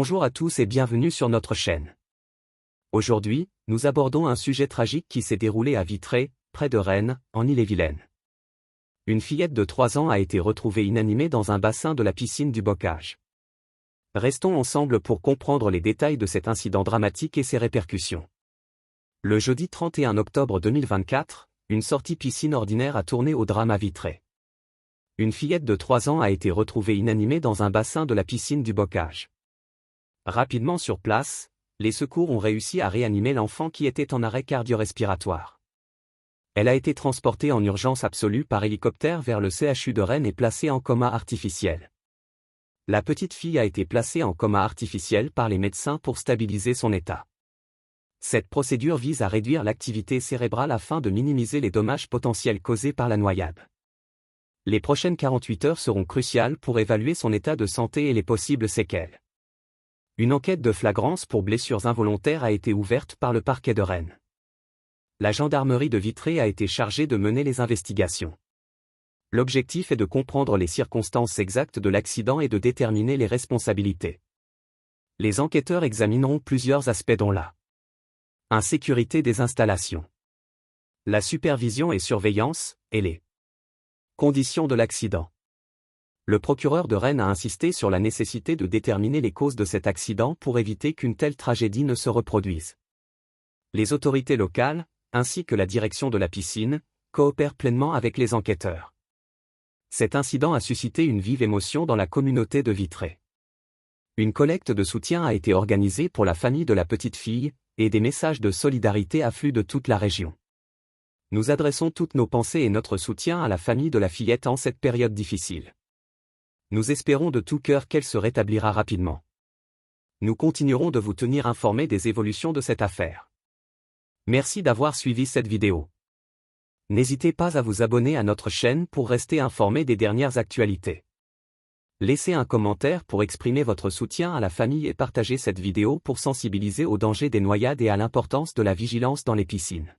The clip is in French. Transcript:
Bonjour à tous et bienvenue sur notre chaîne. Aujourd'hui, nous abordons un sujet tragique qui s'est déroulé à Vitré, près de Rennes, en Ille-et-Vilaine. Une fillette de 3 ans a été retrouvée inanimée dans un bassin de la piscine du Bocage. Restons ensemble pour comprendre les détails de cet incident dramatique et ses répercussions. Le jeudi 31 octobre 2024, une sortie piscine ordinaire a tourné au drame à Vitré. Une fillette de 3 ans a été retrouvée inanimée dans un bassin de la piscine du Bocage. Rapidement sur place, les secours ont réussi à réanimer l'enfant qui était en arrêt cardio-respiratoire. Elle a été transportée en urgence absolue par hélicoptère vers le CHU de Rennes et placée en coma artificiel. La petite fille a été placée en coma artificiel par les médecins pour stabiliser son état. Cette procédure vise à réduire l'activité cérébrale afin de minimiser les dommages potentiels causés par la noyade. Les prochaines 48 heures seront cruciales pour évaluer son état de santé et les possibles séquelles. Une enquête de flagrance pour blessures involontaires a été ouverte par le parquet de Rennes. La gendarmerie de Vitré a été chargée de mener les investigations. L'objectif est de comprendre les circonstances exactes de l'accident et de déterminer les responsabilités. Les enquêteurs examineront plusieurs aspects dont la insécurité des installations, la supervision et surveillance, et les conditions de l'accident. Le procureur de Rennes a insisté sur la nécessité de déterminer les causes de cet accident pour éviter qu'une telle tragédie ne se reproduise. Les autorités locales, ainsi que la direction de la piscine, coopèrent pleinement avec les enquêteurs. Cet incident a suscité une vive émotion dans la communauté de Vitré. Une collecte de soutien a été organisée pour la famille de la petite fille, et des messages de solidarité affluent de toute la région. Nous adressons toutes nos pensées et notre soutien à la famille de la fillette en cette période difficile. Nous espérons de tout cœur qu'elle se rétablira rapidement. Nous continuerons de vous tenir informés des évolutions de cette affaire. Merci d'avoir suivi cette vidéo. N'hésitez pas à vous abonner à notre chaîne pour rester informé des dernières actualités. Laissez un commentaire pour exprimer votre soutien à la famille et partagez cette vidéo pour sensibiliser au danger des noyades et à l'importance de la vigilance dans les piscines.